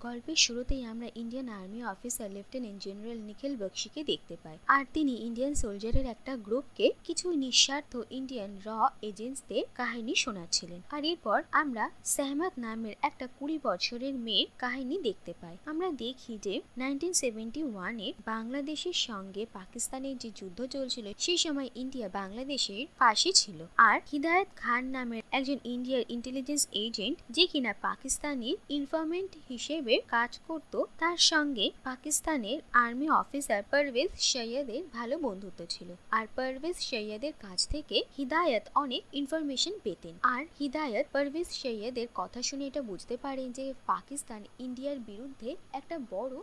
গল্পের শুরুতেই আমরা Indian army officer lieutenant general Nikhil বক্সিকে দেখতে পাই। আর তিনি ইন্ডিয়ান সোলজারের একটা গ্রুপকে কিছু নিঃস্বার্থ ইন্ডিয়ান এজেন্টসদের কাহিনী শোনাচ্ছিলেন। আর এরপর আমরা সেহমত নামের একটা 20 বছরের মেয়ের কাহিনী দেখতে পাই। আমরা দেখি যে 1971-এ বাংলাদেশের সঙ্গে পাকিস্তানের যে যুদ্ধ চলছিল সেই সময় ইন্ডিয়া বাংলাদেশের পাশে ছিল। আর হিদায়ত খান নামের একজন ইন্ডিয়ার ইন্টেলিজেন্স এজেন্ট, যে কিনা পাকিস্তানি ইনফরমেন্ট হিসেবে কাজ করত, তার সঙ্গে পাকিস্তানের আর্মি অফিসার পারভেজ সৈয়দের ভালো বন্ধুত্ব ছিল। আর পারভেজ সৈয়দের কাছ থেকে হিদায়ত অনেক ইনফরমেশন পেতেন। আর হিদায়ত পারভেজ সৈয়দের কথা শুনে এটা বুঝতে পারেন যে পাকিস্তান ইন্ডিয়ার বিরুদ্ধে একটা বড়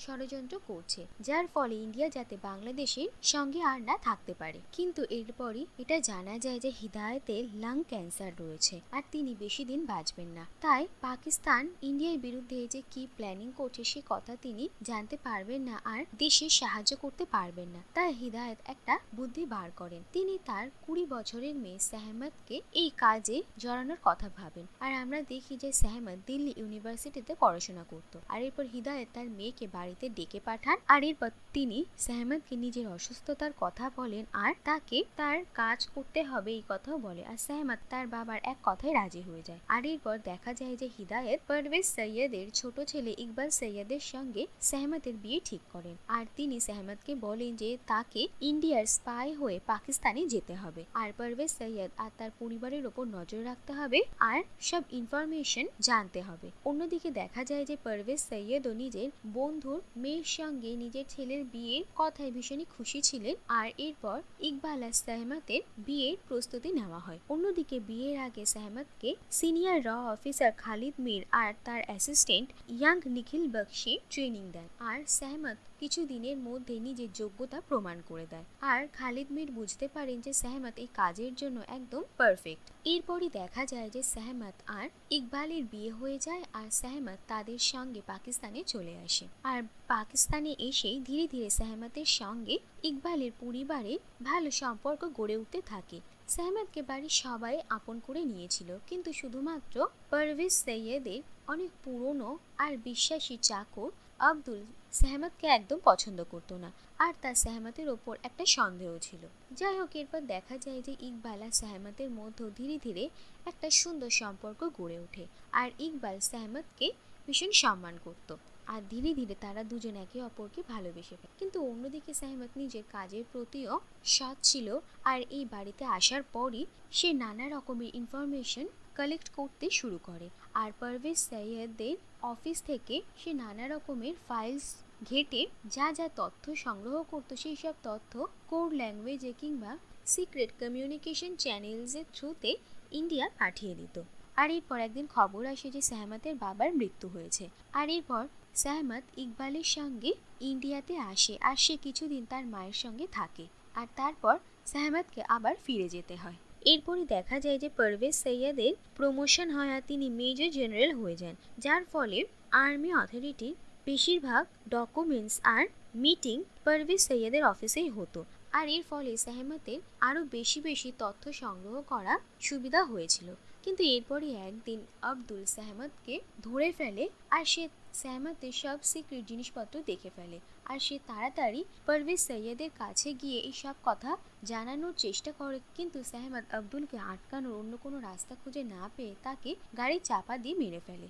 ষড়যন্ত্র করছে, যার ফলে ইন্ডিয়া যাতে বাংলাদেশের সঙ্গে আর না থাকতে পারে। কিন্তু এরপরই এটা জানা যায় যে হিদায়তের লাং ক্যান্সার রয়েছে আর তিনি বেশি দিন বাঁচবেন না। তাই পাকিস্তান ইন্ডিয়ার বিরুদ্ধে যে কি প্ল্যানিং করছে সে কথা তিনি জানতে পারবেন না আর দেশে সাহায্য করতে পারবেন না। তাই হিদায়ত একটা বুদ্ধি বার করেন। তিনি তার 20 বছরের মেয়ে সেহমতকে এই কাজে জড়ানোর কথা ভাবেন। আর আমরা দেখি যে সেহমত দিল্লি ইউনিভার্সিটিতে পড়াশোনা করত। আর এরপর হিদায়ত তার মেয়েকে বাড়িতে ডেকে পাঠান। আর এরপর তিনি সেহমতকে নিজের অসুস্থতার কথা বলেন আর তাকে তার কাজ করতে হবে এই কথাও বলে। আর সেহমত তার বাবার এক কথায় রাজি হয়ে যায়। আর এরপর দেখা যায় যে হিদায়ত পারভেজ সৈয়দের ছোট ছেলে ইকবাল সৈয়দের সঙ্গে সেহমতের বিয়ে ঠিক করেন। আর তিনি সেহমতকে বলেন যে তাকে ইন্ডিয়ার স্পাই হয়ে পাকিস্তানে যেতে হবে আর পারভেজ সৈয়দ আর তার পরিবারের ওপর নজর রাখতে হবে আর সব ইনফরমেশন জানতে হবে। অন্যদিকে দেখা যায় যে পারভেজ সৈয়দও নিজের বন্ধুর মেয়ের সঙ্গে নিজের ছেলের বিয়ের কথায় ভীষণই খুশি ছিলেন। আর এরপর ইকবাল আর সেহমতের বিয়ের প্রস্তুতি নেওয়া হয়। অন্যদিকে বিয়ের আগে সেহমতকে সিনিয়র অফিসার খালিদ মীর আর তার অ্যাসিস্ট্যান্ট ইয়াং নিখিল বক্সি ট্রেনিং দেন। আর সেহমত কিছু দিনের মধ্যে নিজের যোগ্যতা প্রমাণ করে দেয়। আর খালিদ মীর বুঝতে পারেন যে সেহমত এই কাজের জন্য একদম পারফেক্ট। এরপরই দেখা যায় যে সেহমত আর ইকবালের বিয়ে হয়ে যায় আর সেহমত তাদের সঙ্গে পাকিস্তানে চলে আসে। আর পাকিস্তানে এসেই ধীরে ধীরে সেহমতের সঙ্গে ইকবালের পরিবারে ভালো সম্পর্ক গড়ে উঠতে থাকে। সেহমতকে বাড়ির সবাই আপন করে নিয়েছিল, কিন্তু শুধুমাত্র পারভেজ সৈয়দের অনেক পুরনো আর বিশ্বাসী চাকর আব্দুল সেহমতকে একদম পছন্দ করতো না আর তার সেহমতের ওপর একটা সন্দেহ ছিল। যাই হোক, এরপর দেখা যায় যে ইকবাল আর সেহমতের মধ্যে ধীরে ধীরে একটা সুন্দর সম্পর্ক গড়ে ওঠে। আর ইকবাল সেহমতকে ভীষণ সম্মান করত আর ধীরে ধীরে তারা দুজন একে অপরকে ভালোবেসে ফেলে। কিন্তু অন্যদিকে সেহমত নিজের কাজের প্রতিও সৎ ছিল আর এই বাড়িতে আসার পরই সে নানা রকমের ইনফরমেশন কালেক্ট করতে শুরু করে। আর পারভেজ সৈয়দের অফিস থেকে সে নানা রকমের ফাইলস ঘেটে যা যা তথ্য সংগ্রহ করতো সেই সব তথ্য কোড ল্যাঙ্গুয়েজে কিংবা সিক্রেট কমিউনিকেশন চ্যানেলসের থ্রুতে ইন্ডিয়া পাঠিয়ে দিত। আর এরপর একদিন খবর আসে যে সেহমতের বাবার মৃত্যু হয়েছে। আর এরপর সেহমত ইকবালের সঙ্গে ইন্ডিয়াতে আসে আর সে কিছুদিন তার মায়ের সঙ্গে থাকে। আর তারপর সেহমতকে আবার ফিরে যেতে হয়। এরপরই দেখা যায় যে পারভেজ সৈয়দের প্রমোশন হয় আর তিনি মেজর জেনারেল হয়ে যান, যার ফলে আর্মি অথরিটির বেশিরভাগ ডকুমেন্টস আর মিটিং পারভেজ সৈয়দের অফিসেই হতো। আর এর ফলে সেহমতের আরও বেশি বেশি তথ্য সংগ্রহ করা সুবিধা হয়েছিল। কিন্তু এরপরই একদিন আব্দুল সেহমতকে ধরে ফেলে আর সে সেহমতের সব সিক্রেট জিনিসপত্র দেখে ফেলে। আর সে তাড়াতাড়ি পারভেজ সৈয়দের কাছে গিয়ে এই সব কথা জানানোর চেষ্টা করে, কিন্তু সেহমত আব্দুলকে আটকানোর অন্য কোনো রাস্তা খুঁজে না পেয়ে তাকে গাড়ি চাপা দিয়ে মেরে ফেলে।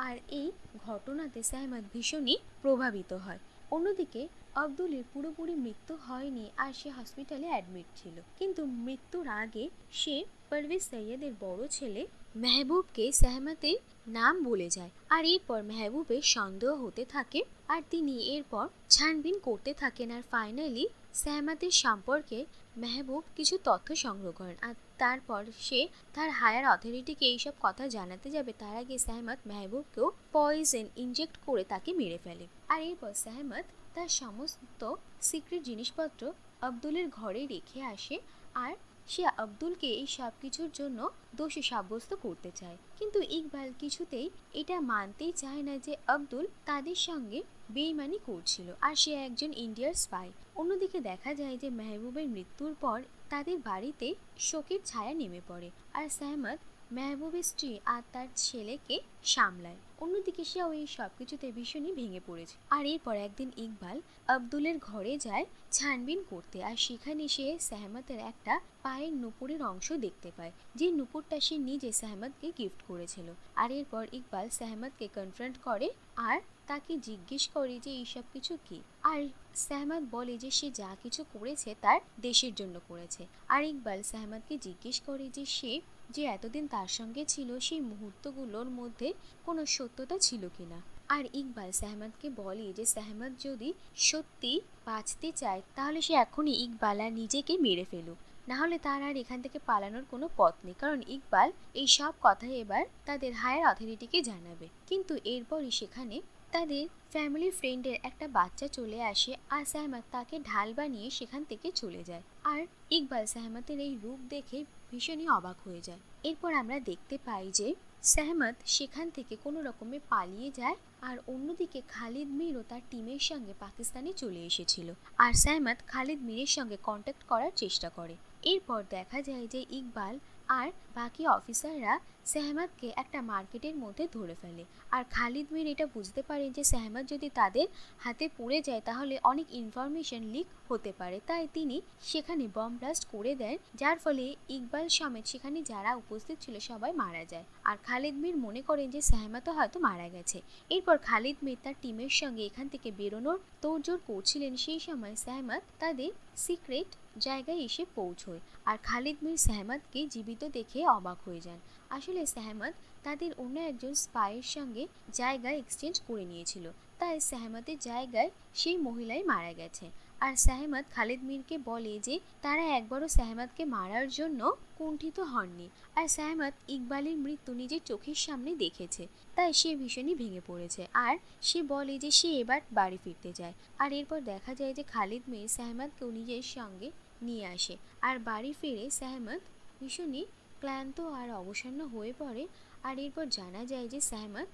আর এই ঘটনাতে সেহমত ভীষণই প্রভাবিত হয়। অন্যদিকে আব্দুলের পুরোপুরি মৃত্যু হয়নি আর সে হসপিটালে অ্যাডমিট ছিল, কিন্তু মৃত্যুর আগে সে পারভেজ সৈয়দের বড় ছেলে মেহবুবকে সেহমতের নাম বলে যায়। আর এরপর মেহবুবের সন্দেহ হতে থাকে আর তিনি এরপর ছানবিন করতে থাকেন। আর ফাইনালি সেহমতের সম্পর্কে মেহবুব কিছু তথ্য সংগ্রহ করেন আর তারপর সে তার হায়ার অথরিটিকে এইসব কথা জানাতে যাবে তার আগে সেহমত মেহবুবকেও পয়জন ইনজেক্ট করে তাকে মেরে ফেলে। আর এরপর সেহমত তার সমস্ত সিক্রেট জিনিসপত্র আব্দুলের ঘরে রেখে আসে আর সে আব্দুলকে এই সব কিছুর জন্য দোষী সাব্যস্ত করতে চায়। কিন্তু ইকবাল কিছুতেই এটা মানতেই চায় না যে আব্দুল তাদের সঙ্গে বেইমানি করছিল আর সে একজন ইন্ডিয়ার স্পাই। অন্যদিকে দেখা যায় যে মেহবুবের মৃত্যুর পর তাদের বাড়িতে শোকের ছায়া নেমে পড়ে আর সেহমত মেহবুবের স্ত্রী আর তার ছেলেকে সামলায়। অন্যদিকে সে ওই সবকিছুতে ভীষণই ভেঙে পড়েছে। আর এরপর একদিন ইকবাল আব্দুলের ঘরে যায় ছানবিন করতে, আর সেখানে সে সেহমাতের একটা পায়ের নুপুরের অংশ দেখতে পায়, যে নুপুরটা সে নিজে সেহমাতকে গিফট করেছিল। আর এরপর ইকবাল সেহমাতকে কনফ্রন্ট করে আর তাকে জিজ্ঞেস করে যে এইসব কিছু কি। আর সেহমাত বলে যে সে যা কিছু করেছে তার দেশের জন্য করেছে। আর ইকবাল সেহমাতকে জিজ্ঞেস করে যে সে যে এতদিন তার সঙ্গে ছিল সেই মুহূর্তগুলোর মধ্যে কোনো সত্যতা ছিল কিনা। আর ইকবাল সেহমাতকে বলে যে সেহমাত যদি সত্যি বাঁচতে চায় তাহলে সে এখনই ইকবাল আর নিজেকে মেরে ফেলুক, না হলে তার আর এখান থেকে পালানোর কোনো পথ নেই, কারণ ইকবাল এই সব কথা এবার তাদের হায়ার অথরিটিকে জানাবে। কিন্তু এরপরই সেখানে তাদের ফ্যামিলি ফ্রেন্ডের একটা বাচ্চা চলে আসে, আর সেহমাত তাকে ঢাল বানিয়ে সেখান থেকে চলে যায়। আর ইকবাল সেহমাতের এই রূপ দেখে ভীষণই অবাক হয়ে যায়। এরপর আমরা দেখতে পাই যে সেহমাত সেখান থেকে কোনো রকমে পালিয়ে যায়, আর অন্যদিকে খালিদ মিরও তার টিমের সঙ্গে পাকিস্তানে চলে এসেছিল। আর সেহমাত খালিদ মিরের সঙ্গে কন্ট্যাক্ট করার চেষ্টা করে। এরপর দেখা যায় যে ইকবাল আর বাকি অফিসাররা সেহমাতকে একটা মার্কেটের মধ্যে ধরে ফেলে। আর খালিদ মির এটা বুঝতে পারেন যে সেহমাত যদি তাদের হাতে পড়ে যায় তাহলে অনেক ইনফরমেশন লিক হতে পারে, তাই তিনি সেখানে বম ব্লাস্ট করে দেন, যার ফলে ইকবাল সমেত সেখানে যারা উপস্থিত ছিল সবাই মারা যায়। আর খালিদ মির মনে করেন যে সেহমাতও হয়তো মারা গেছে। এরপর খালিদ মির তার টিমের সঙ্গে এখান থেকে বেরোনোর তোড়জোড় করছিলেন, সেই সময় সেহমাত তাদের সিক্রেট জায়গায় এসে পৌঁছয়। আর খালিদ মির সেহমাতকে জীবিত দেখে অবাক হয়ে যান। আসলে সেহমাত তাদের অন্য একজন স্পাইয়ের সঙ্গে জায়গা এক্সচেঞ্জ করে নিয়েছিল, তাই সেহমাতের জায়গায় সেই মহিলাই মারা গেছে। আর সেহমাত খালিদ মিরকে বলে যে তারা একবারও সেহমাতকে মারার জন্য কুণ্ঠিত হননি, আর সেহমাত ইকবালের মৃত্যু নিজের চোখের সামনে দেখেছে, তাই সে ভীষণই ভেঙে পড়েছে। আর সে বলে যে সে এবার বাড়ি ফিরতে চায়। আর এরপর দেখা যায় যে খালিদ মির সেহমাতকেও নিজের সঙ্গে নিয়ে আসে। আর বাড়ি ফিরে সেহমাত ভীষণই ক্লান্ত আর অবসন্ন হয়ে পড়ে। আর এরপর জানা যায় যে সেহমাত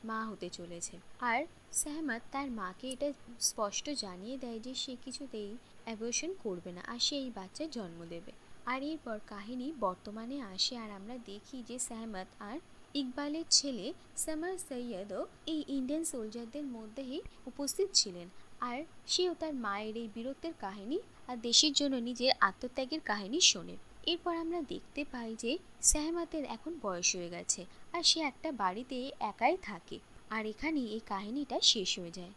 মা হতে চলেছে। আর সেহমাত তার মাকে এটা স্পষ্ট জানিয়ে দেয় যে সে কিছুতেই অ্যাবর্শন করবে না, আর সে এই বাচ্চার জন্ম দেবে। আর এরপর কাহিনী বর্তমানে আসে, আর আমরা দেখি যে সেহমাত আর ইকবালের ছেলে সামার সৈয়দও এই ইন্ডিয়ান সোলজারদের মধ্যেই উপস্থিত ছিলেন। আর সেও তার মায়ের এই বীরত্বের কাহিনী আর দেশের জন্য নিজের আত্মত্যাগের কাহিনী শোনে। এরপর আমরা দেখতে পাই যে সেহমাতের এখন বয়স হয়ে গেছে, আর সে একটা বাড়িতে একাই থাকে। আর এখানেই এই কাহিনীটা শেষ হয়ে যায়।